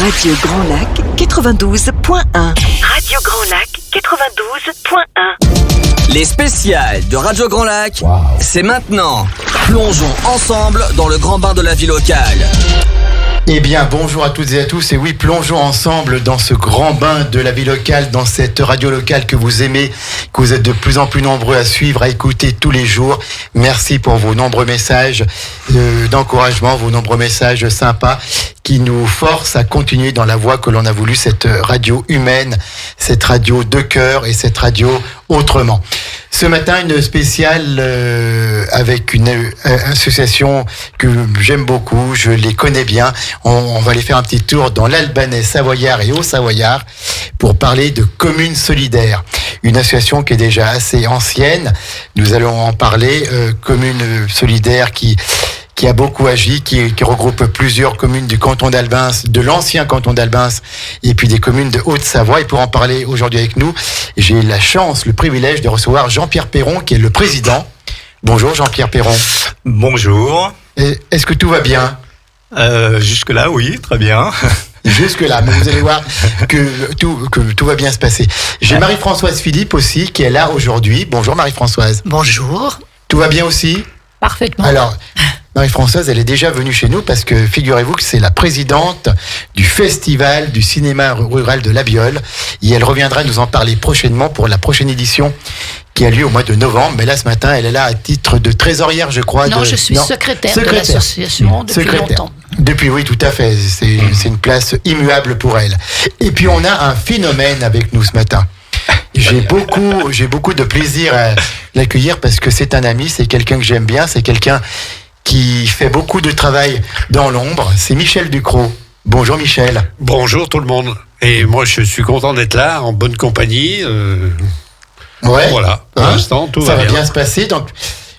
Radio Grand Lac 92.1. Radio Grand Lac 92.1. Les spéciales de Radio Grand Lac, c'est maintenant. Plongeons ensemble dans le grand bain de la vie locale. Eh bien, bonjour à toutes et à tous. Et oui, plongeons ensemble dans ce grand bain de la vie locale, dans cette radio locale que vous aimez, que vous êtes de plus en plus nombreux à suivre, à écouter tous les jours. Merci pour vos nombreux messages d'encouragement, vos nombreux messages sympas qui nous forcent à continuer dans la voie que l'on a voulu, cette radio humaine, cette radio de cœur et cette radio autrement. Ce matin, une spéciale avec une association que j'aime beaucoup, je les connais bien. On va aller faire un petit tour dans l'Albanais savoyard et Haut-Savoyard pour parler de Communes Solidaires. Une association qui est déjà assez ancienne. Nous allons en parler. Communes Solidaires qui a beaucoup agi, qui regroupe plusieurs communes du canton d'Albins, de l'ancien canton d'Albins, et puis des communes de Haute-Savoie. Et pour en parler aujourd'hui avec nous, j'ai la chance, le privilège de recevoir Jean-Pierre Perron, qui est le président. Bonjour Jean-Pierre Perron. Bonjour. Est-ce que tout va bien ? Jusque-là, oui, très bien. Jusque-là, mais vous allez voir que tout va bien se passer. J'ai Marie-Françoise Philippe aussi, qui est là aujourd'hui. Bonjour Marie-Françoise. Bonjour. Tout va bien aussi ? Parfaitement. Alors, Marie-Françoise, elle est déjà venue chez nous parce que figurez-vous que c'est la présidente du Festival du cinéma rural de La Biole. Et elle reviendra nous en parler prochainement pour la prochaine édition qui a lieu au mois de novembre. Mais là, ce matin, elle est là à titre de trésorière, je crois. Non, je suis secrétaire de l'association depuis longtemps. Depuis, oui, tout à fait. C'est une place immuable pour elle. Et puis, on a un phénomène avec nous ce matin. J'ai beaucoup de plaisir à l'accueillir parce que c'est un ami, c'est quelqu'un que j'aime bien, c'est quelqu'un qui fait beaucoup de travail dans l'ombre. C'est Michel Ducrot. Bonjour Michel. Bonjour tout le monde. Et moi, je suis content d'être là, en bonne compagnie. Ouais. Voilà, pour l'instant, tout va bien. Ça va bien se passer. Donc,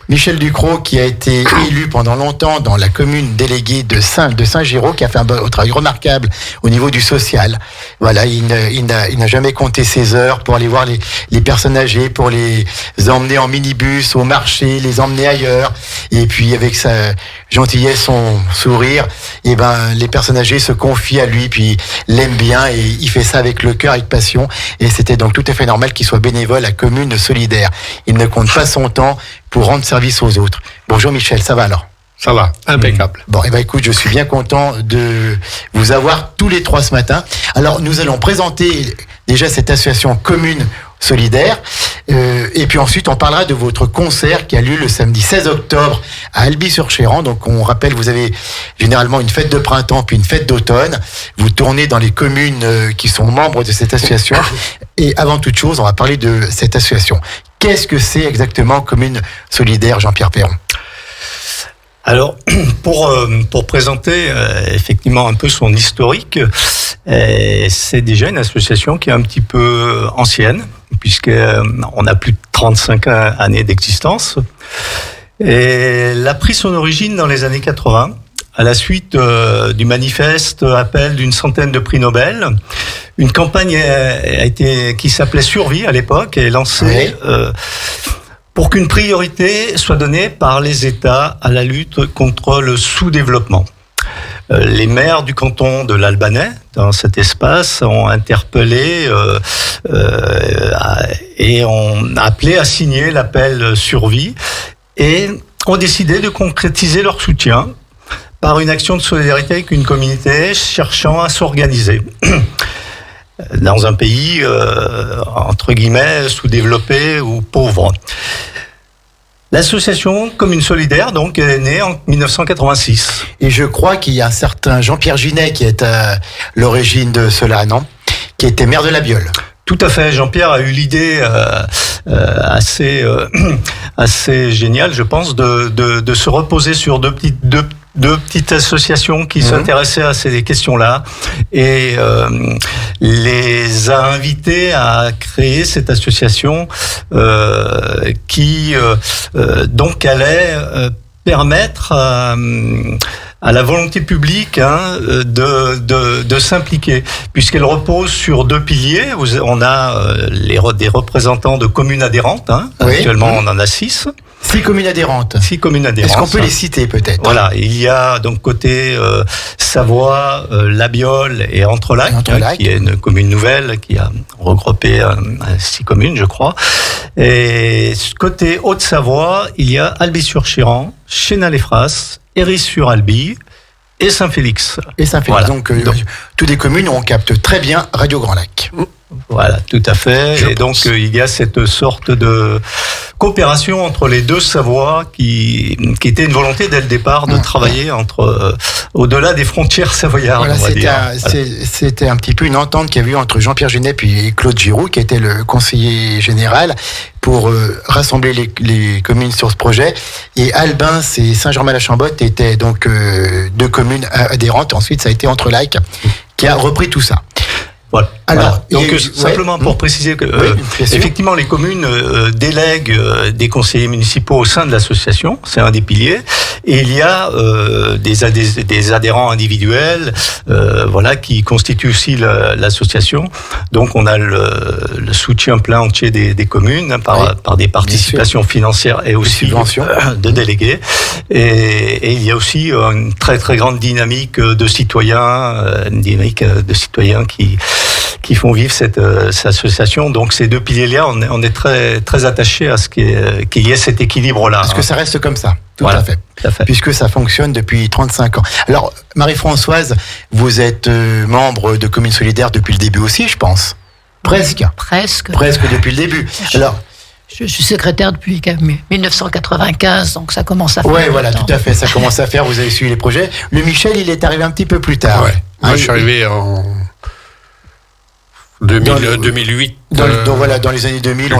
Michel Ducrot, qui a été élu pendant longtemps dans la commune déléguée de Saint-Géraud, qui a fait un travail remarquable au niveau du social. Voilà, il n'a jamais compté ses heures pour aller voir les personnes âgées, pour les emmener en minibus au marché, les emmener ailleurs. Et puis, avec sa gentillesse, son sourire, les personnes âgées se confient à lui, puis l'aiment bien, et il fait ça avec le cœur, avec passion. Et c'était donc tout à fait normal qu'il soit bénévole à Communes Solidaires. Il ne compte pas son temps pour rendre service aux autres. Bonjour Michel, ça va alors ? Ça va, impeccable. Bon, écoute, je suis bien content de vous avoir tous les trois ce matin. Alors, nous allons présenter déjà cette association Communes Solidaires. Et puis ensuite, on parlera de votre concert qui a lieu le samedi 16 octobre à Alby-sur-Chéran. Donc, on rappelle, vous avez généralement une fête de printemps puis une fête d'automne. Vous tournez dans les communes qui sont membres de cette association. Et avant toute chose, on va parler de cette association. Qu'est-ce que c'est exactement Communes Solidaires, Jean-Pierre Perron ? Alors, pour présenter effectivement un peu son historique, c'est déjà une association qui est un petit peu ancienne, puisqu'on a plus de 35 années d'existence. Et elle a pris son origine dans les années 80, à la suite du manifeste appel d'une centaine de prix Nobel. Une campagne qui s'appelait Survie à l'époque est lancée pour qu'une priorité soit donnée par les États à la lutte contre le sous-développement. Les maires du canton de l'Albanais, dans cet espace, ont interpellé et ont appelé à signer l'appel Survie et ont décidé de concrétiser leur soutien par une action de solidarité avec une communauté cherchant à s'organiser. Dans un pays, entre guillemets, sous-développé ou pauvre. L'association Communes Solidaires, donc, est née en 1986. Et je crois qu'il y a un certain Jean-Pierre Ginet qui est à l'origine de cela, non ? Qui était maire de La Biole. Tout à fait. Jean-Pierre a eu l'idée assez géniale, je pense, de se reposer sur deux petites associations qui s'intéressaient à ces questions-là et les a invités à créer cette association qui donc allait permettre à à la volonté publique de s'impliquer, puisqu'elle repose sur 2 piliers. On a des représentants de communes adhérentes. Actuellement, on en a 6. 6 communes adhérentes. 6 communes adhérentes. Est-ce qu'on peut les citer peut-être? Voilà, il y a donc côté Savoie, Labiole et Entrelacs, qui est une commune nouvelle qui a regroupé 6 communes, je crois. Et côté Haute-Savoie, il y a Albi-sur-Chiran, Chénal-les-Fras, Héry-sur-Albi et Saint-Félix. Voilà. Donc, toutes les communes, on capte très bien Radio Grand Lac. Voilà, tout à fait. Donc, il y a cette sorte de coopération entre les 2 Savoies qui était une volonté dès le départ de travailler au-delà des frontières savoyardes. Voilà, c'était un petit peu une entente qu'il y a eu entre Jean-Pierre Genet et Claude Giroux, qui était le conseiller général, pour rassembler les communes sur ce projet. Et Albin et Saint-Germain-la-Chambotte étaient donc 2 communes adhérentes. Ensuite, ça a été Entrelacs qui a repris tout ça. Voilà. Alors, donc simplement pour préciser que effectivement les communes délèguent des conseillers municipaux au sein de l'association, c'est un des piliers, et il y a des adhérents individuels, qui constituent aussi l'association. Donc on a le soutien plein entier des communes par des participations financières et aussi de délégués, et il y a aussi une très très grande dynamique de citoyens, qui font vivre cette association. Donc ces 2 piliers-là, on est très très attachés à ce qu'il y ait cet équilibre-là. Parce que ça reste comme ça, tout à fait. Puisque ça fonctionne depuis 35 ans. Alors, Marie-Françoise, vous êtes membre de Communes Solidaires depuis le début aussi, je pense. Presque depuis le début. Alors, je suis secrétaire depuis 1995, donc ça commence à faire. Oui, voilà, tout à fait, ça commence à faire, vous avez suivi les projets. Le Michel, il est arrivé un petit peu plus tard. Moi, je suis arrivé en 2008. Dans les années 2000,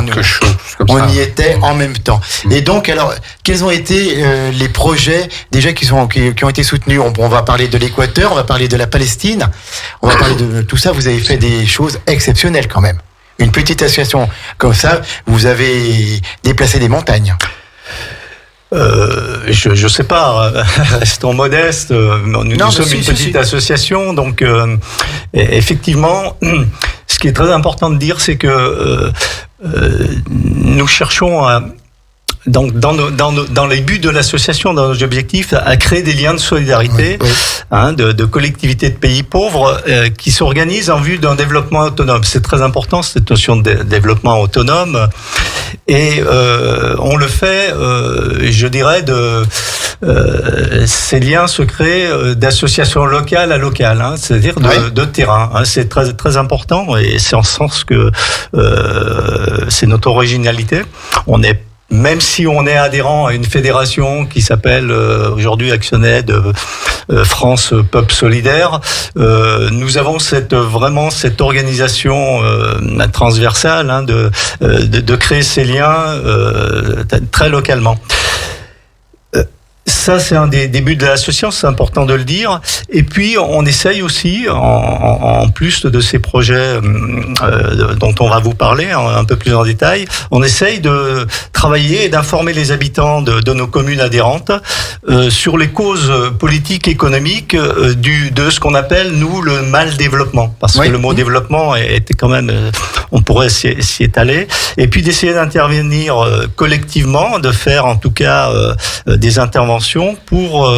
on y était en même temps. Et donc, alors, quels ont été les projets déjà qui ont été soutenus? On va parler de l'Équateur, on va parler de la Palestine, on va parler de tout ça. Vous avez fait des choses exceptionnelles quand même. Une petite association comme ça, vous avez déplacé des montagnes. Je sais pas, restons modestes. Nous sommes une petite association, donc effectivement, ce qui est très important de dire, c'est que nous cherchons à, dans les buts de l'association, dans nos objectifs, à créer des liens de solidarité, de collectivités de pays pauvres qui s'organisent en vue d'un développement autonome. C'est très important, cette notion de développement autonome. Et on le fait, je dirais, ces liens se créent d'associations locales à locales, c'est-à-dire de terrain. C'est très très important, et c'est en ce sens que c'est notre originalité. Même si on est adhérent à une fédération qui s'appelle aujourd'hui Actionnaire France Peuple Solidaire, nous avons cette organisation transversale de créer ces liens très localement. Ça, c'est un des buts de l'association, c'est important de le dire. Et puis, on essaye aussi, en plus de ces projets dont on va vous parler un peu plus en détail, on essaye de travailler et d'informer les habitants de nos communes adhérentes sur les causes politiques, économiques de ce qu'on appelle, nous, le mal développement. Parce que le mot développement était quand même, on pourrait s'y étaler. Et puis, d'essayer d'intervenir collectivement, de faire en tout cas des interventions pour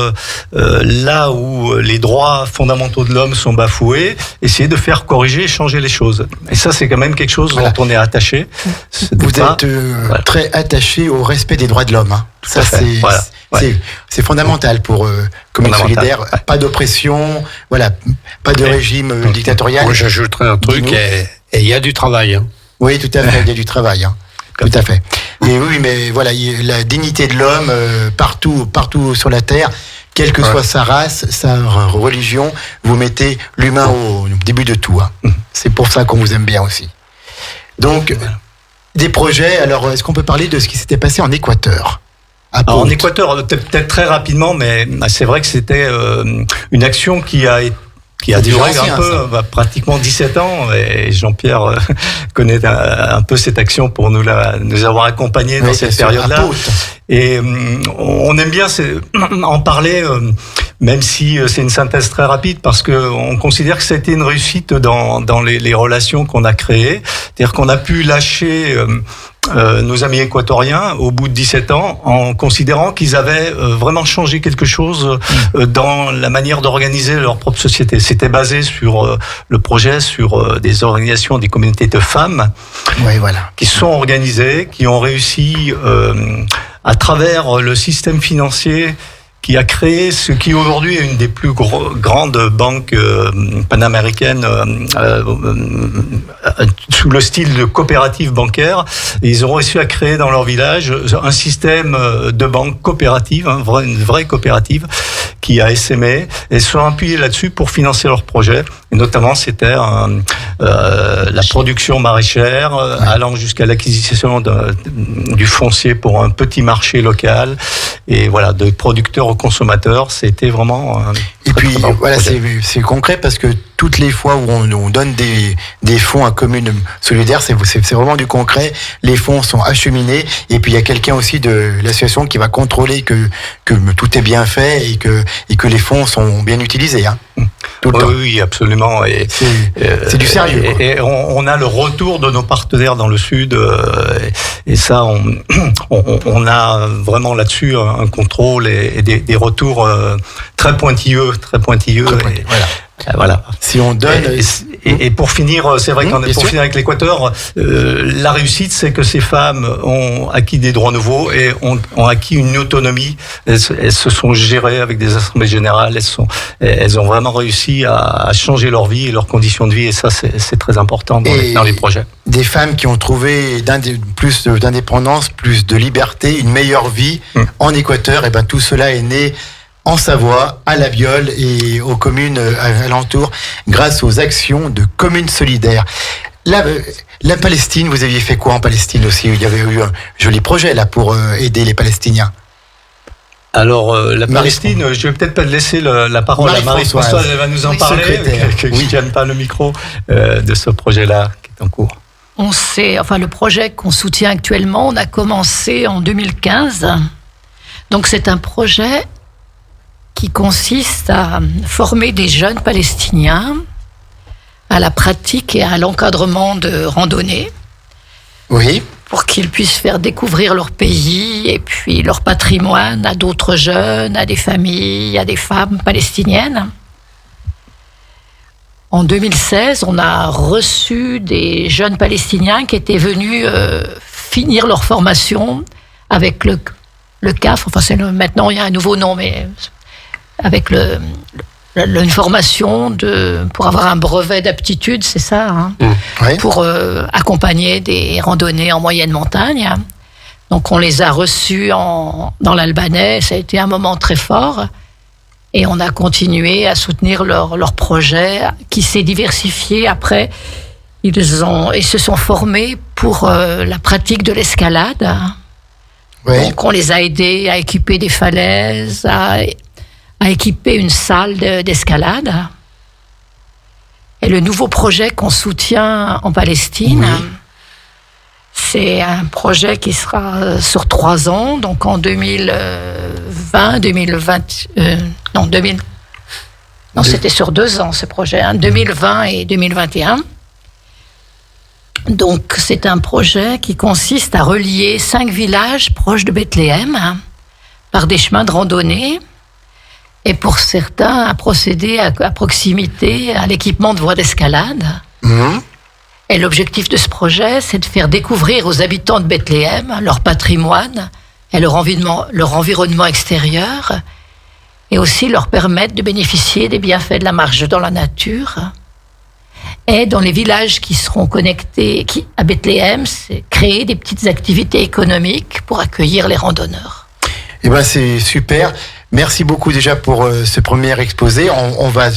là où les droits fondamentaux de l'homme sont bafoués, essayer de faire corriger et changer les choses. Et ça, c'est quand même quelque chose dont on est attaché. Vous êtes très attaché au respect des droits de l'homme. Ça, c'est fondamental pour Communes Solidaires. Pas d'oppression, pas de régime dictatorial. Moi, j'ajouterais un truc, et il y a du travail. Oui, tout à fait, il y a du travail. Tout à fait. Et oui, mais voilà, la dignité de l'homme partout sur la terre, quelle que soit sa race, sa religion, vous mettez l'humain au début de tout. C'est pour ça qu'on vous aime bien aussi. Donc, des projets. Alors, est-ce qu'on peut parler de ce qui s'était passé en Équateur? En Équateur, peut-être très rapidement, mais c'est vrai que c'était une action qui a duré un peu, pratiquement 17 ans, et Jean-Pierre connaît un peu cette action pour nous avoir accompagnés dans cette période-là. Et on aime bien en parler même si c'est une synthèse très rapide, parce que on considère que c'était une réussite dans les relations qu'on a créées. C'est-à-dire qu'on a pu lâcher nos amis équatoriens au bout de 17 ans en considérant qu'ils avaient vraiment changé quelque chose dans la manière d'organiser leur propre société. C'était basé sur le projet, sur des organisations, des communautés de femmes qui se sont organisées, qui ont réussi à travers le système financier qui a créé ce qui aujourd'hui est une des plus grandes banques panaméricaines sous le style de coopérative bancaire. Et ils ont réussi à créer dans leur village un système de banque coopérative, une vraie coopérative qui a essaimé, et se sont appuyés là-dessus pour financer leurs projets. Et notamment, c'était la production maraîchère, allant jusqu'à l'acquisition du foncier pour un petit marché local. Et voilà, de producteurs aux consommateurs, c'était vraiment et puis voilà, c'est concret, parce que toutes les fois où on donne des fonds à Commune Solidaire, c'est vraiment du concret. Les fonds sont acheminés, et puis il y a quelqu'un aussi de l'association qui va contrôler que tout est bien fait et que les fonds sont bien utilisés. Tout le temps. Oui, absolument. Et c'est du sérieux. Et on a le retour de nos partenaires dans le Sud, et ça, on a vraiment là-dessus un contrôle et des retours très pointilleux. Voilà. Si on donne. Et pour finir, c'est vrai finir avec l'Équateur, la réussite, c'est que ces femmes ont acquis des droits nouveaux et ont acquis une autonomie. Elles se sont gérées avec des assemblées générales. Elles ont vraiment réussi à changer leur vie et leurs conditions de vie. Et ça, c'est très important dans les projets. Des femmes qui ont trouvé plus d'indépendance, plus de liberté, une meilleure vie en Équateur. Et ben tout cela est né en Savoie, à La Viole et aux communes alentours, grâce aux actions de Communes Solidaires. La Palestine, vous aviez fait quoi en Palestine aussi? Il y avait eu un joli projet là pour aider les Palestiniens. Alors, la Palestine, je vais peut-être pas laisser la parole à Marie-Françoise, elle va nous en parler, que je tienne pas le micro de ce projet-là qui est en cours. Le projet qu'on soutient actuellement, on a commencé en 2015. Donc, c'est un projet qui consiste à former des jeunes Palestiniens à la pratique et à l'encadrement de randonnées. Oui. Pour qu'ils puissent faire découvrir leur pays et puis leur patrimoine à d'autres jeunes, à des familles, à des femmes palestiniennes. En 2016, on a reçu des jeunes Palestiniens qui étaient venus finir leur formation avec le CAF. Enfin, maintenant, il y a un nouveau nom, mais avec une formation pour avoir un brevet d'aptitude, c'est ça, oui. Pour accompagner des randonnées en moyenne montagne. Donc on les a reçus dans l'Albanais, ça a été un moment très fort, et on a continué à soutenir leur projet qui s'est diversifié. Après, ils se sont formés pour la pratique de l'escalade. Oui. Donc on les a aidés à équiper des falaises, à équiper une salle d'escalade. Et le nouveau projet qu'on soutient en Palestine, c'est un projet qui sera sur 3 ans, donc en c'était sur 2 ans ce projet, 2020 et 2021. Donc c'est un projet qui consiste à relier 5 villages proches de Bethléem par des chemins de randonnée, et pour certains, à procéder à proximité à l'équipement de voies d'escalade. Et l'objectif de ce projet, c'est de faire découvrir aux habitants de Bethléem leur patrimoine et leur environnement extérieur, et aussi leur permettre de bénéficier des bienfaits de la marche dans la nature. Et dans les villages qui seront connectés à Bethléem, c'est créer des petites activités économiques pour accueillir les randonneurs. Eh ben, c'est super. Merci beaucoup déjà pour ce premier exposé. On va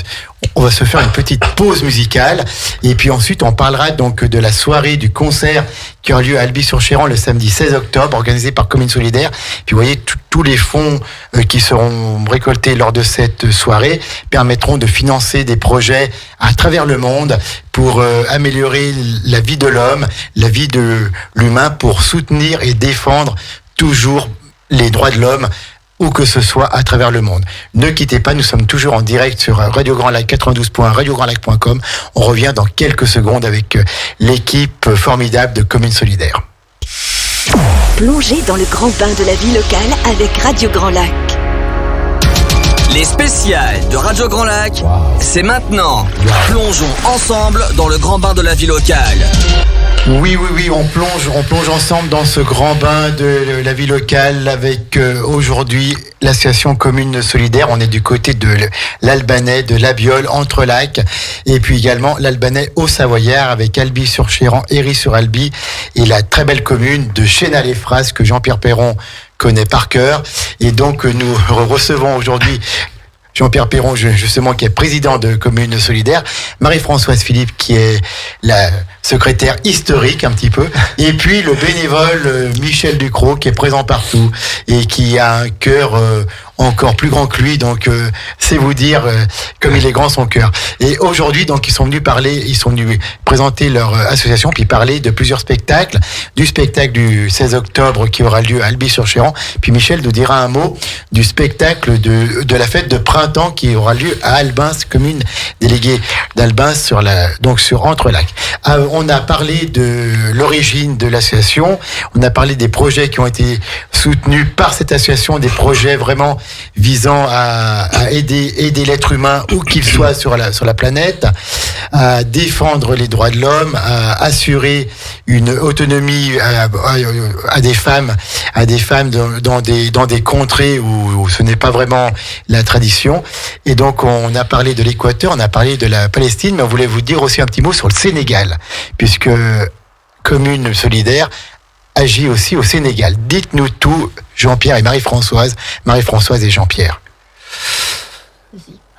se faire une petite pause musicale, et puis ensuite on parlera donc de la soirée du concert qui aura lieu à Albi-sur-Chéran le samedi 16 octobre, organisé par Communes Solidaires. Puis vous voyez, tous les fonds qui seront récoltés lors de cette soirée permettront de financer des projets à travers le monde pour améliorer la vie de l'homme, la vie de l'humain, pour soutenir et défendre toujours les droits de l'homme où que ce soit à travers le monde. Ne quittez pas, nous sommes toujours en direct sur Radio Grand Lac 92.1, radiograndlac.com. On revient dans quelques secondes avec l'équipe formidable de Communes Solidaires. Plongez dans le grand bain de la vie locale avec Radio Grand Lac. Les spéciales de Radio Grand Lac, c'est maintenant. Plongeons ensemble dans le grand bain de la vie locale. Oui, on plonge ensemble dans ce grand bain de la vie locale avec aujourd'hui l'association Communes Solidaires. On est du côté de l'Albanais, de l'Abiole, entre lacs, et puis également l'Albanais au Savoyard avec Albi-sur-Chéran, Héry-sur-Albi et la très belle commune de Chénal-les-Phrases que Jean-Pierre Perron connaît par cœur. Et donc nous recevons aujourd'hui Jean-Pierre Perron, justement, qui est président de Communes Solidaires, Marie-Françoise Philippe, qui est la secrétaire historique, un petit peu, et puis le bénévole Michel Ducrot, qui est présent partout, et qui a un cœur encore plus grand que lui, donc c'est vous dire comme il est grand son cœur. Et aujourd'hui, donc, ils sont venus présenter leur association, puis parler de plusieurs spectacles, du spectacle du 16 octobre qui aura lieu à Albi-sur-Chéran, puis Michel nous dira un mot du spectacle de la fête de printemps qui aura lieu à Albins, commune déléguée d'Albins sur Entre-Lacs. On a parlé de l'origine de l'association, on a parlé des projets qui ont été soutenus par cette association, des projets vraiment visant à aider l'être humain où qu'il soit sur la planète, à défendre les droits de l'homme, à assurer une autonomie à des femmes dans des contrées où ce n'est pas vraiment la tradition. Et donc on a parlé de l'Équateur, on a parlé de la Palestine, mais on voulait vous dire aussi un petit mot sur le Sénégal, puisque Communes Solidaires agit aussi au Sénégal. Dites-nous tout, Jean-Pierre et Marie-Françoise et Jean-Pierre.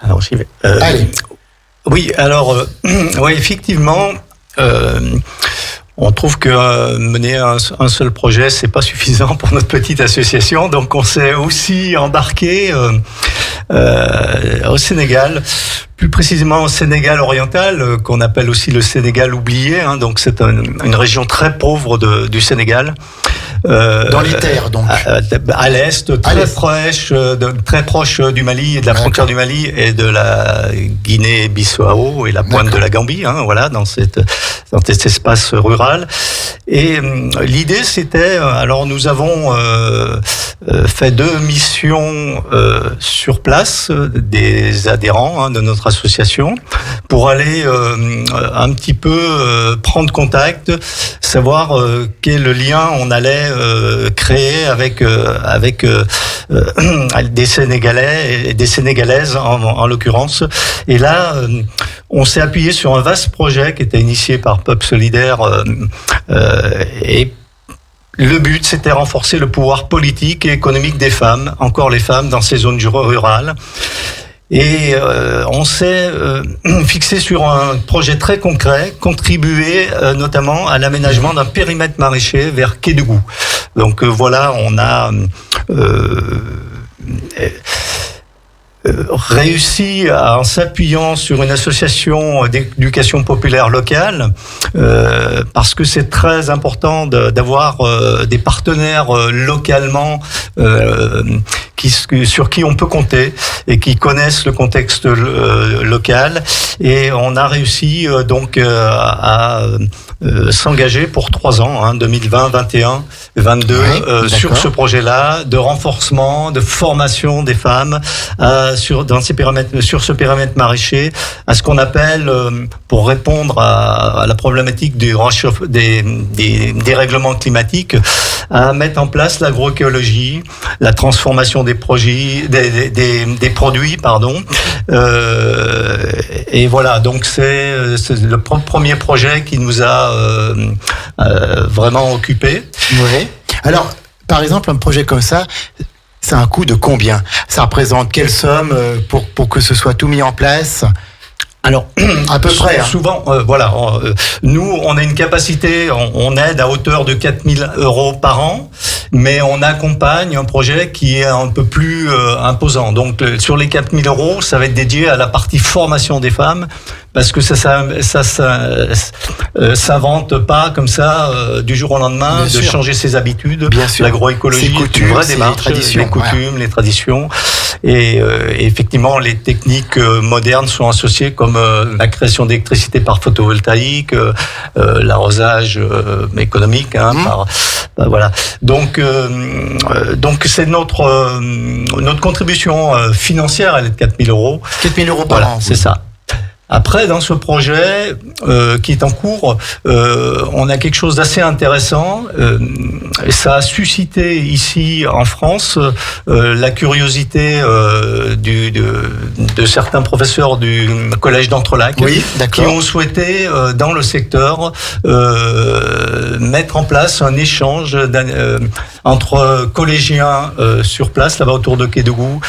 Alors j'y vais. Allez. Oui, alors, effectivement, on trouve que mener un seul projet, c'est pas suffisant pour notre petite association, donc on s'est aussi embarqué au Sénégal, plus précisément au Sénégal oriental, qu'on appelle aussi le Sénégal oublié, hein, donc c'est une région très pauvre du Sénégal. Dans les terres, donc. À l'est, très proche du Mali et de la frontière du Mali et de la Guinée-Bissau et la pointe de la Gambie, hein, voilà, dans cet espace rural. Et l'idée, c'était, alors nous avons fait 2 missions sur place, des adhérents de notre association, pour aller un petit peu prendre contact, savoir quel lien on allait créer avec des Sénégalais et des Sénégalaises en l'occurrence. Et là, on s'est appuyé sur un vaste projet qui était initié par Peuple Solidaire et le but, c'était renforcer le pouvoir politique et économique des femmes, encore les femmes dans ces zones rurales. Et on s'est fixé sur un projet très concret, contribuer notamment à l'aménagement d'un périmètre maraîcher vers Kédougou. Donc voilà, on a réussi en s'appuyant sur une association d'éducation populaire locale, parce que c'est très important d'avoir des partenaires localement sur qui on peut compter et qui connaissent le contexte local. Et on a réussi donc à s'engager pour 3 ans, hein, 2020, 21, 22, sur ce projet-là de renforcement, de formation des femmes sur ce périmètre maraîcher, à ce qu'on appelle, pour répondre à la problématique du des dérèglements climatiques, à mettre en place l'agroécologie, la transformation des produits, et voilà, donc c'est le premier projet qui nous a vraiment occupés. Oui. Alors, par exemple, un projet comme ça, c'est un coût de combien ? Ça représente quelle somme pour que ce soit tout mis en place ? Alors, à peu près. Hein. Souvent, nous, on a une capacité, on aide à hauteur de 4 000 € par an, mais on accompagne un projet qui est un peu plus imposant. Donc, sur les 4 000 €, ça va être dédié à la partie formation des femmes, parce que ça s'invente pas comme ça du jour au lendemain, Bien de sûr. changer ses habitudes. Bien sûr. L'agroécologie, Ses coutumes, une vraie ses démarche, traditions, les coutumes, les traditions. Et effectivement, les techniques modernes sont associées comme la création d'électricité par photovoltaïque, l'arrosage économique. Voilà. Donc c'est notre contribution financière, elle est de 4 000 €. 4 000 € par Voilà, an. c'est ça. Après, dans ce projet qui est en cours, on a quelque chose d'assez intéressant. Ça a suscité ici en France la curiosité de certains professeurs du collège d'Entrelacs, Oui, qui d'accord. ont souhaité, dans le secteur, mettre en place un échange entre collégiens sur place, là-bas autour de Kédougou,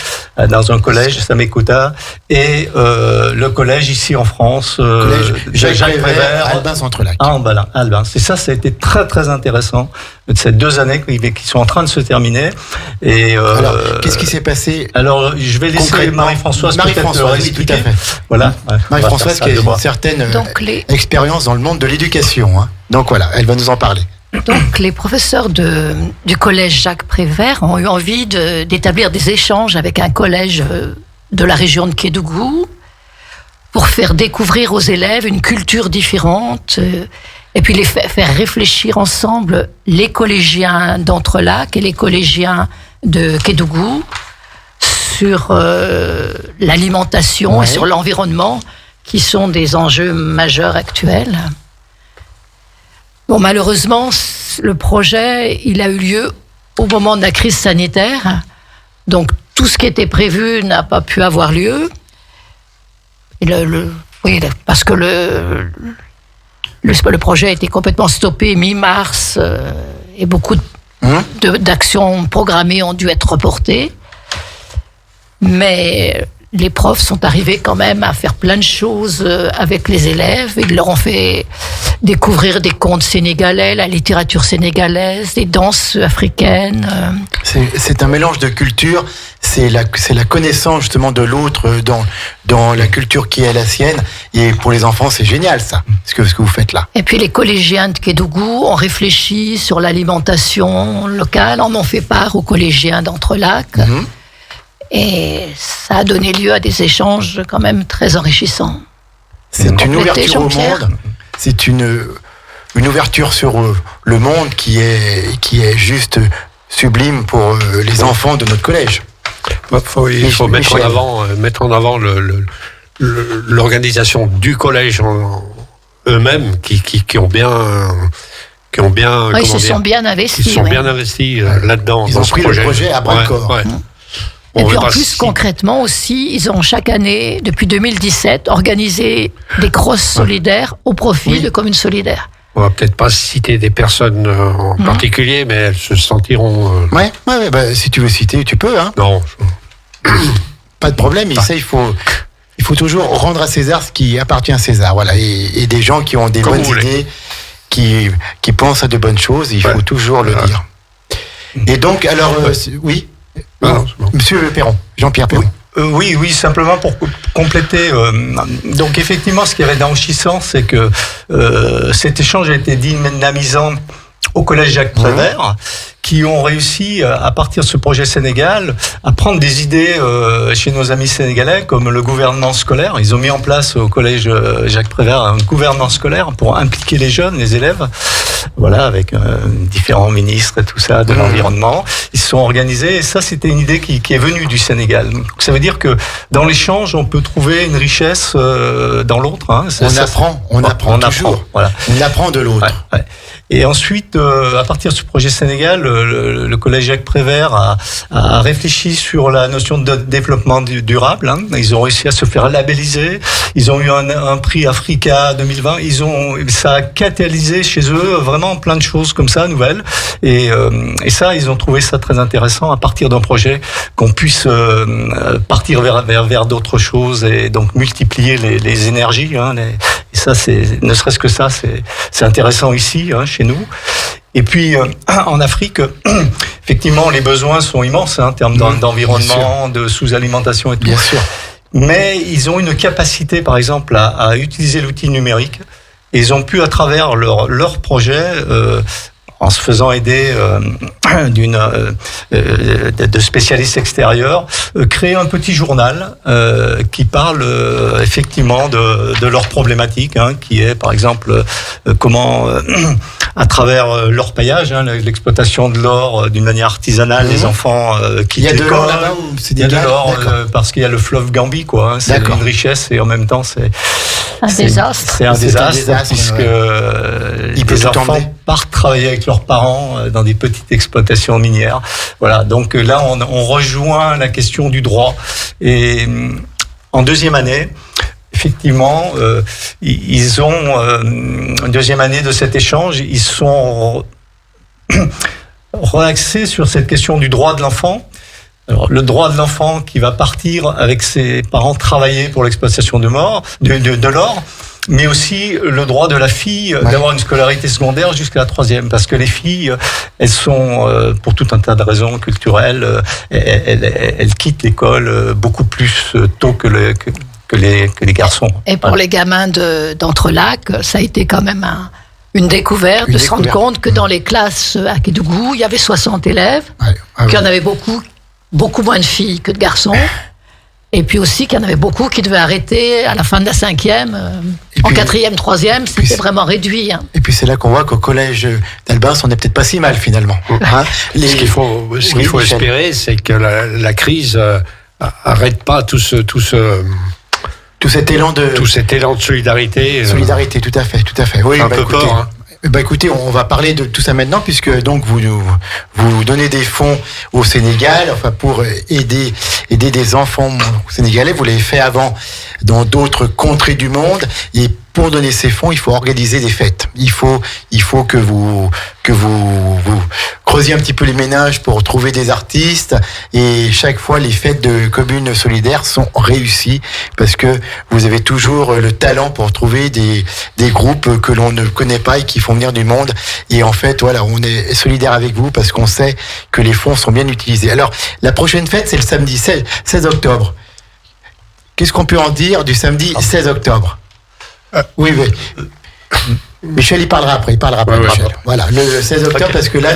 dans un collège, Samekota, et le collège ici en France, Collège Jacques Prévert, Albin Centrelac. à Albin. C'est ça a été très très intéressant de ces 2 années qui sont en train de se terminer. Et Alors, qu'est-ce qui s'est passé alors, je vais laisser concrètement Marie-Françoise peut-être Marie-Françoise, oui, tout expliquer. à fait. Voilà. Marie-Françoise qui a une certaine Donc expérience dans le monde de l'éducation. Hein. Donc voilà, elle va nous en parler. Donc, les professeurs du collège Jacques Prévert ont eu envie d'établir des échanges avec un collège de la région de Kédougou pour faire découvrir aux élèves une culture différente et puis les faire réfléchir ensemble, les collégiens d'Entrelacs et les collégiens de Kédougou, sur l'alimentation Ouais. et sur l'environnement, qui sont des enjeux majeurs actuels. Bon, malheureusement, le projet, il a eu lieu au moment de la crise sanitaire. Donc, tout ce qui était prévu n'a pas pu avoir lieu. Et parce que le projet a été complètement stoppé mi-mars et beaucoup d'actions programmées ont dû être reportées. Mais les profs sont arrivés quand même à faire plein de choses avec les élèves. Ils leur ont fait découvrir des contes sénégalais, la littérature sénégalaise, des danses africaines. C'est un mélange de cultures, c'est la connaissance justement de l'autre dans la culture qui est la sienne. Et pour les enfants, c'est génial ça, ce que vous faites là. Et puis les collégiens de Kédougou ont réfléchi sur l'alimentation locale, en ont fait part aux collégiens d'Entrelacs. Et ça a donné lieu à des échanges quand même très enrichissants. C'est une Complété, ouverture au Jean-Pierre. monde. C'est une ouverture sur le monde qui est juste sublime pour les enfants de notre collège. Il faut mettre Michel. en avant l'organisation du collège eux-mêmes qui ont bien Ils se sont bien investis. ils sont ouais. bien investis là-dedans. Ils dans ont ce pris le projet à bras-le-corps. Ouais. Et On puis verra en plus, si- concrètement aussi, ils ont chaque année, depuis 2017, organisé des crosses solidaires au profit Oui. de communes solidaires. On va peut-être pas citer des personnes en particulier, mais elles se sentiront. Ouais, si tu veux citer, tu peux. Hein. Non. Pas de problème. Et ça, il faut toujours rendre à César ce qui appartient à César. Voilà. Et des gens qui ont des Comme bonnes vous voulez. idées, qui pensent à de bonnes choses, il faut toujours le dire. Et donc, alors, oui. Non, c'est bon. Monsieur Perron, Jean-Pierre Perron. Oui, simplement pour compléter. Donc effectivement, ce qui avait d'enrichissant, c'est que cet échange a été dynamisant au collège Jacques Prévert, qui ont réussi, à partir de ce projet Sénégal, à prendre des idées chez nos amis sénégalais, comme le gouvernement scolaire. Ils ont mis en place au collège Jacques Prévert un gouvernement scolaire pour impliquer les jeunes, les élèves, voilà, avec différents ministres et tout ça, de l'environnement. Ils se sont organisés, et ça, c'était une idée qui est venue du Sénégal. Donc, ça veut dire que dans l'échange, on peut trouver une richesse dans l'autre. Hein. On apprend toujours. Voilà. On apprend de l'autre. Ouais. Et ensuite, à partir de ce projet Sénégal, le collège Jacques Prévert a réfléchi sur la notion de développement durable. Hein. Ils ont réussi à se faire labelliser. Ils ont eu un prix Africa 2020. Ça a catalysé chez eux vraiment plein de choses comme ça, nouvelles. Et ça, ils ont trouvé ça très intéressant à partir d'un projet qu'on puisse partir vers d'autres choses et donc multiplier les énergies. Hein, et ça, ne serait-ce que ça, c'est intéressant ici, hein, chez nous. Et puis, en Afrique, effectivement, les besoins sont immenses en termes d'environnement, de sous-alimentation et tout. Bien sûr. Mais ils ont une capacité, par exemple, à utiliser l'outil numérique. Et ils ont pu, à travers leur projet, en se faisant aider de spécialistes extérieurs, créer un petit journal qui parle effectivement de leurs problématiques, hein, qui est par exemple comment à travers l'orpaillage, hein, l'exploitation de l'or d'une manière artisanale, les enfants quittent l'école. Il y a de l'or là-bas ou c'est des Il y a de l'or parce qu'il y a le fleuve Gambie, quoi. Hein, c'est une richesse et en même temps c'est un désastre. C'est un désastre puisque les enfants partent travailler avec leurs parents dans des petites exploitations minières. Voilà. Donc là, on rejoint la question du droit. Et en deuxième année, effectivement, ils ont une deuxième année de cet échange. Ils sont relaxés sur cette question du droit de l'enfant. Alors, le droit de l'enfant qui va partir avec ses parents travailler pour l'exploitation de l'or, mais aussi le droit de la fille d'avoir une scolarité secondaire jusqu'à la 3e, parce que les filles, elles sont, pour tout un tas de raisons culturelles, elles quittent l'école beaucoup plus tôt que les garçons. Et pour les gamins d'Entrelacs, ça a été quand même une découverte de se rendre compte que dans les classes à Kédougou, il y avait 60 élèves, qu'il y en avait beaucoup moins de filles que de garçons. Et puis aussi qu'il y en avait beaucoup qui devaient arrêter à la fin de la 5e. En 4e, 3e, c'était vraiment réduit. Hein. Et puis c'est là qu'on voit qu'au collège d'Albas, on n'est peut-être pas si mal finalement. Hein, ce qu'il faut espérer, c'est que la crise arrête pas tout cet élan de solidarité. Solidarité, tout à fait. Oui, un peu peur. Hein. Écoutez, on va parler de tout ça maintenant puisque donc vous donnez des fonds au Sénégal, enfin pour aider des enfants sénégalais. Vous l'avez fait avant dans d'autres contrées du monde et pour donner ces fonds, il faut organiser des fêtes. Il faut que vous creusiez un petit peu les ménages pour trouver des artistes et chaque fois les fêtes de communes solidaires sont réussies parce que vous avez toujours le talent pour trouver des groupes que l'on ne connaît pas et qui font venir du monde et en fait voilà, on est solidaire avec vous parce qu'on sait que les fonds sont bien utilisés. Alors, la prochaine fête, c'est le samedi 16 octobre. Qu'est-ce qu'on peut en dire du samedi 16 octobre? Oui. Michel, il parlera après, Michel. Voilà, le 16 octobre, parce que là,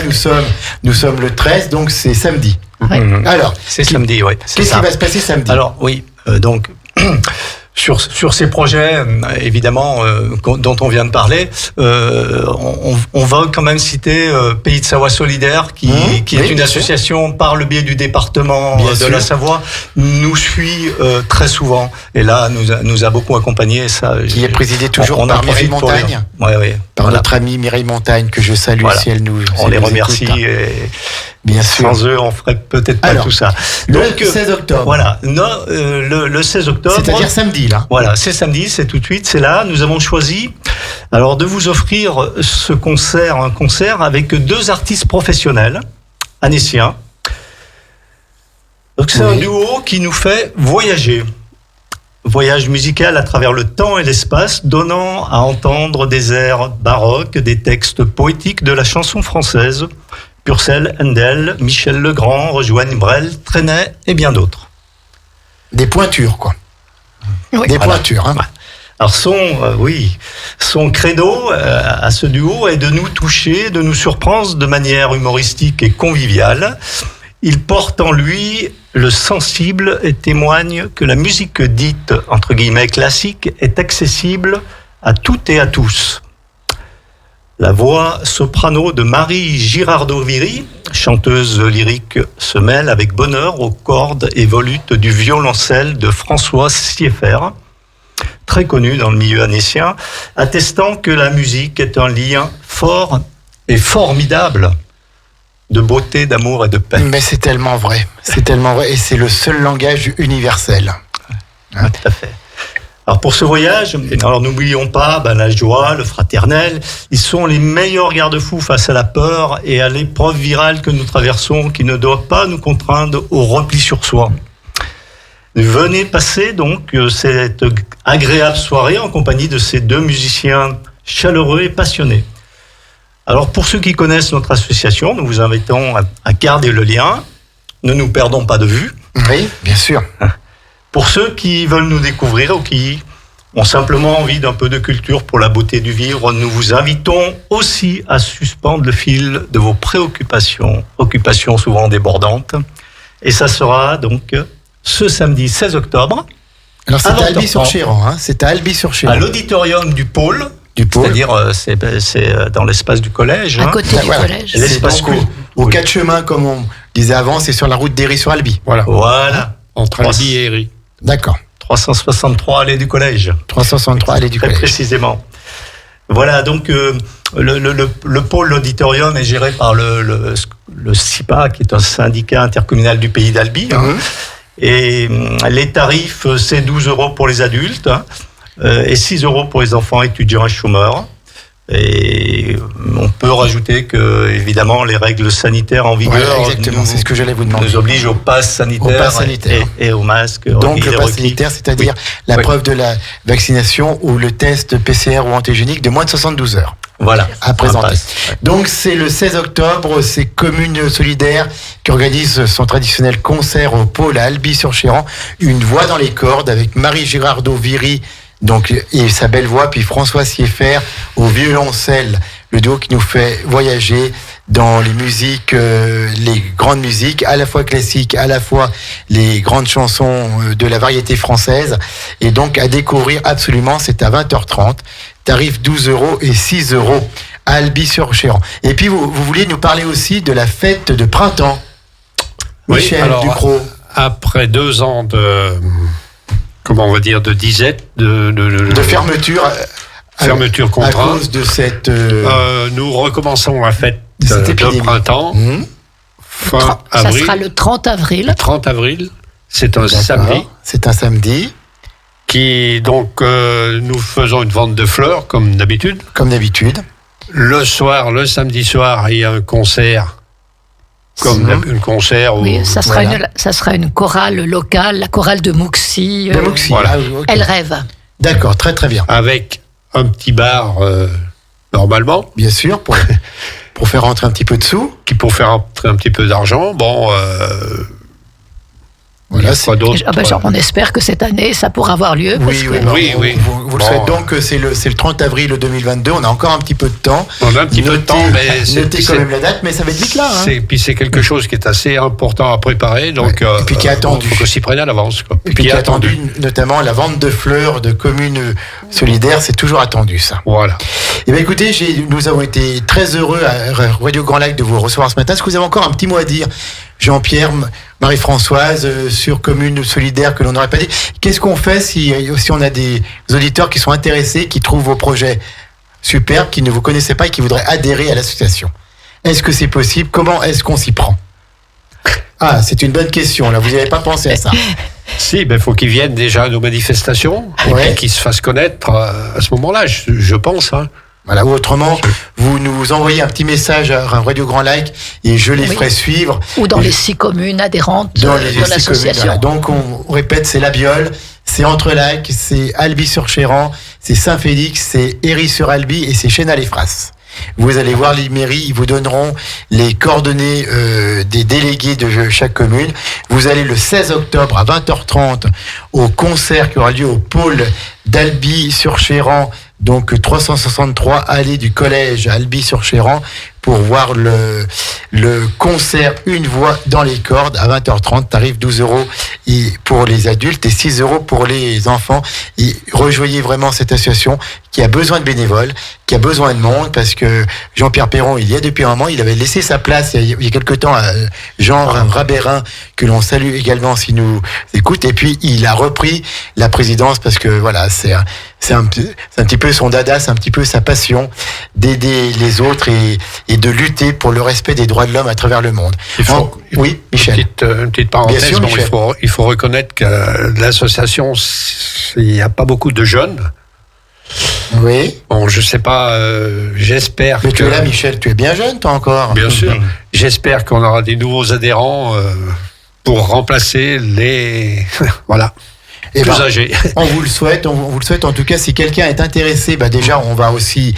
nous sommes le 13, donc c'est samedi. Alors, c'est samedi, oui. Qu'est-ce qui va se passer samedi? Alors, oui, donc... Sur ces projets, évidemment, dont on vient de parler, on va quand même citer Pays de Savoie Solidaire, qui est une association par le biais du département de la Savoie, nous suit très souvent. Et là, nous a beaucoup accompagné. Ça, qui est présidé toujours par Mireille Montagne. Par notre amie Mireille Montagne, que je salue si elle nous on les remercie. Bien sûr. Sans eux, on ferait peut-être pas tout ça. Donc, le 16 octobre. Voilà. Le 16 octobre. C'est-à-dire samedi, là. Voilà, c'est samedi, c'est tout de suite, c'est là. Nous avons choisi, alors, de vous offrir un concert avec 2 artistes professionnels, anéciens. Donc, c'est un duo qui nous fait voyager. Voyage musical à travers le temps et l'espace, donnant à entendre des airs baroques, des textes poétiques de la chanson française. Purcell, Handel, Michel Legrand rejoignent Brel, Trenet et bien d'autres. Des pointures, quoi. Oui. Des pointures, hein. Alors son credo à ce duo est de nous toucher, de nous surprendre de manière humoristique et conviviale. Il porte en lui le sensible et témoigne que la musique dite, entre guillemets, classique est accessible à toutes et à tous. La voix soprano de Marie Girardot-Viry, chanteuse lyrique, se mêle avec bonheur aux cordes et volutes du violoncelle de François Sieffert, très connu dans le milieu anécien, attestant que la musique est un lien fort et formidable de beauté, d'amour et de paix. Mais c'est tellement vrai, et c'est le seul langage universel. Tout à fait. Alors pour ce voyage, alors n'oublions pas la joie, le fraternel. Ils sont les meilleurs garde-fous face à la peur et à l'épreuve virale que nous traversons, qui ne doit pas nous contraindre au repli sur soi. Venez passer donc cette agréable soirée en compagnie de ces deux musiciens chaleureux et passionnés. Alors pour ceux qui connaissent notre association, nous vous invitons à garder le lien. Ne nous perdons pas de vue. Oui, bien sûr. Pour ceux qui veulent nous découvrir ou qui ont simplement envie d'un peu de culture pour la beauté du vivre, nous vous invitons aussi à suspendre le fil de vos préoccupations, occupations souvent débordantes. Et ça sera donc ce samedi 16 octobre. Alors c'est à Alby-sur-Chéran, c'est à Alby-sur-Chéran. À l'auditorium du pôle. C'est-à-dire, c'est dans l'espace du collège. À côté du collège. L'espace aux 4 chemins, comme on disait avant, c'est sur la route d'Héry-sur-Alby. Voilà. Entre Alby et Héry. D'accord. 363 allée du collège. 363 allée du collège. Très précisément. Voilà, donc le pôle l'auditorium est géré par le SIPA, qui est un syndicat intercommunal du pays d'Albi. Et les tarifs, c'est 12 € pour les adultes et 6 € pour les enfants étudiants et chômeurs. Et on peut rajouter que, évidemment, les règles sanitaires en vigueur c'est ce que j'allais vous demander. Nous obligent au pass sanitaire, et au masque. Donc le pass sanitaire, c'est-à-dire la preuve de la vaccination ou le test PCR ou antigénique de moins de 72 heures. Voilà. À présenter. Donc c'est le 16 octobre, c'est Commune Solidaire qui organise son traditionnel concert au pôle à Alby-sur-Chéran, une voix dans les cordes avec Marie Girardot-Viry, donc, et sa belle voix, puis François Sieffert au violoncelle, le duo qui nous fait voyager dans les musiques, les grandes musiques, à la fois classiques, à la fois les grandes chansons de la variété française. Et donc, à découvrir absolument, c'est à 20h30. Tarif 12 € et 6 € à Alby-sur-Chéran. Et puis, vous vouliez nous parler aussi de la fête de printemps. Michel Ducrot. Après 2 ans de disette, de fermeture. Fermeture contrainte. À cause de cette... nous recommençons la fête de printemps. Fin avril. Ça sera le 30 avril. Le 30 avril. C'est un samedi. C'est un samedi. Qui, donc, nous faisons une vente de fleurs, comme d'habitude. Comme d'habitude. Le samedi soir, il y a un concert. Comme un concert. Oui, ça sera une chorale locale, la chorale de Mouxy. Voilà. Elle rêve. D'accord, très très bien. Avec un petit bar, normalement. Bien sûr, pour faire rentrer un petit peu de sous. Pour faire rentrer un petit peu d'argent. Bon, voilà, on espère que cette année, ça pourra avoir lieu. Oui. Vous le souhaitez donc, c'est le 30 avril 2022. On a encore un petit peu de temps. On a un petit peu de temps, mais notez quand même la date, mais ça va être vite là. Puis c'est quelque chose qui est assez important à préparer, donc et puis qui est attendu. Il faut qu'on s'y prenne à l'avance. Et puis qui est attendu, notamment la vente de fleurs de Commune Solidaire, c'est toujours attendu ça. Voilà. Et bien écoutez, nous avons été très heureux à Radio Grand Lac de vous recevoir ce matin. Est-ce que vous avez encore un petit mot à dire, Jean-Pierre, Marie-Françoise, sur Commune Solidaire que l'on n'aurait pas dit? Qu'est-ce qu'on fait si on a des auditeurs qui sont intéressés, qui trouvent vos projets superbes, qui ne vous connaissaient pas et qui voudraient adhérer à l'association? Est-ce que c'est possible? Comment est-ce qu'on s'y prend? Ah, c'est une bonne question, là, vous n'avez pas pensé à ça. Si, il faut qu'ils viennent déjà à nos manifestations, et puis qu'ils se fassent connaître à ce moment-là, je pense. Voilà, ou autrement, vous nous envoyez un petit message à Radio Grand Lac et je les ferai suivre. Ou dans les 6 communes adhérentes de l'association. Voilà. Donc, on répète, c'est La Biole, c'est Entre-Lacs, c'est Alby-sur-Chéran, c'est Saint-Félix, c'est Héry-sur-Alby et c'est Chénal-les-Frasses. Vous allez voir les mairies, ils vous donneront les coordonnées des délégués de chaque commune. Vous allez le 16 octobre à 20h30 au concert qui aura lieu au pôle d'Alby-sur-Chéran, donc 363 allée du collège à Alby-sur-Chéran, pour voir le concert Une voix dans les cordes à 20h30, tarif 12 € pour les adultes et 6 € pour les enfants. Et rejoignez vraiment cette association qui a besoin de bénévoles, qui a besoin de monde, parce que Jean-Pierre Perron, il y a depuis un moment, il avait laissé sa place il y a quelque temps à Jean Rabérin, que l'on salue également s'il nous écoute, et puis il a repris la présidence parce que voilà, c'est un petit peu son dada, c'est un petit peu sa passion d'aider les autres et et de lutter pour le respect des droits de l'homme à travers le monde. Oui, Michel. Une petite parenthèse. Bien sûr, bon, Michel. il faut reconnaître que l'association, il n'y a pas beaucoup de jeunes. Oui. Bon, je sais pas, j'espère Mais que... tu es là, Michel, tu es bien jeune, toi encore. Bien sûr. J'espère qu'on aura des nouveaux adhérents pour remplacer les... voilà. Plus âgés. On vous le souhaite, En tout cas, si quelqu'un est intéressé, déjà, on va aussi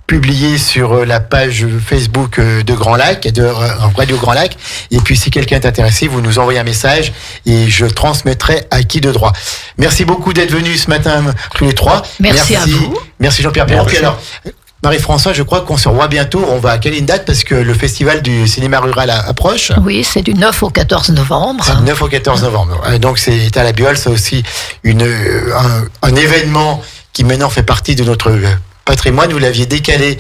publier sur la page Facebook de Grand Lac, de Radio Grand Lac. Et puis, si quelqu'un est intéressé, vous nous envoyez un message et je transmettrai à qui de droit. Merci beaucoup d'être venus ce matin, tous les trois. Merci à vous. Merci Jean-Pierre Perron. Puis alors, Marie-Françoise, je crois qu'on se revoit bientôt. On va à quelle date? Parce que le festival du cinéma rural approche. Oui, c'est du 9 au 14 novembre. C'est du 9 au 14 novembre. Donc, c'est à la Biole. C'est aussi un événement qui maintenant fait partie de notre patrimoine. Vous l'aviez décalé.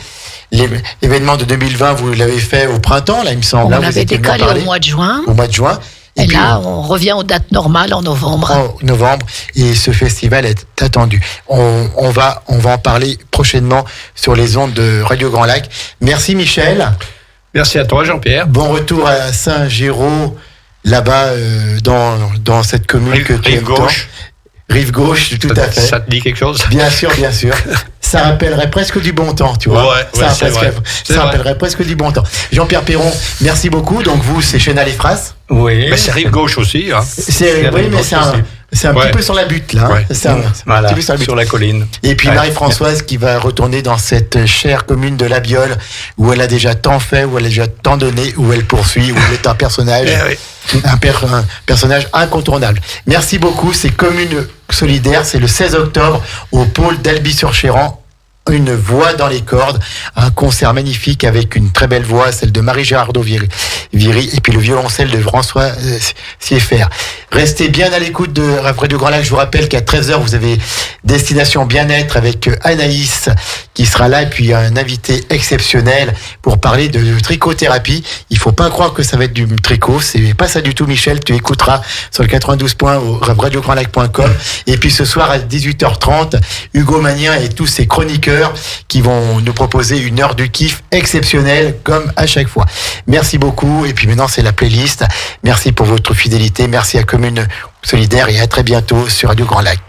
L'événement de 2020, vous l'avez fait au printemps, là, il me semble. On l'avait décalé au mois de juin. Au mois de juin. Et puis, là, on revient aux dates normales en novembre. En novembre, et ce festival est attendu. On va en parler prochainement sur les ondes de Radio Grand Lac. Merci Michel. Merci à toi Jean-Pierre. Bon retour à Saint-Géraud, là-bas dans cette commune que tu aimes tant. Rive gauche, tout à fait. Ça te dit quelque chose? Bien sûr, bien sûr. Ça rappellerait presque du bon temps, tu vois. Ça rappellerait presque du bon temps. Jean-Pierre Perron, merci beaucoup. Donc vous, c'est Chenal et Fras. Oui. Mais c'est rive gauche aussi. Hein. C'est un petit peu sur la butte, là. Ouais. C'est un Voilà, petit peu sur la colline. Et puis Marie-Françoise qui va retourner dans cette chère commune de la Biole, où elle a déjà tant fait, où elle a déjà tant donné, où elle poursuit, où elle est un personnage, un personnage incontournable. Merci beaucoup. C'est Commune Solidaire, c'est le 16 octobre au pôle d'Albi-sur-Chéran. Une voix dans les cordes, un concert magnifique avec une très belle voix, celle de Marie-Gérardo-Viry, et puis le violoncelle de François Sieffert. Restez bien à l'écoute de Radio Grand Lac. Je vous rappelle qu'à 13h, vous avez Destination Bien-être avec Anaïs qui sera là, et puis un invité exceptionnel pour parler de trichothérapie. Il faut pas croire que ça va être du tricot, c'est pas ça du tout, Michel. Tu écouteras sur le 92 points au radiograndlac.com. Et puis ce soir à 18h30, Hugo Magnien et tous ses chroniqueurs qui vont nous proposer une heure du kiff exceptionnelle comme à chaque fois. Merci beaucoup. Et puis maintenant, c'est la playlist. Merci pour votre fidélité. Merci à Commune Solidaire et à très bientôt sur Radio Grand Lac.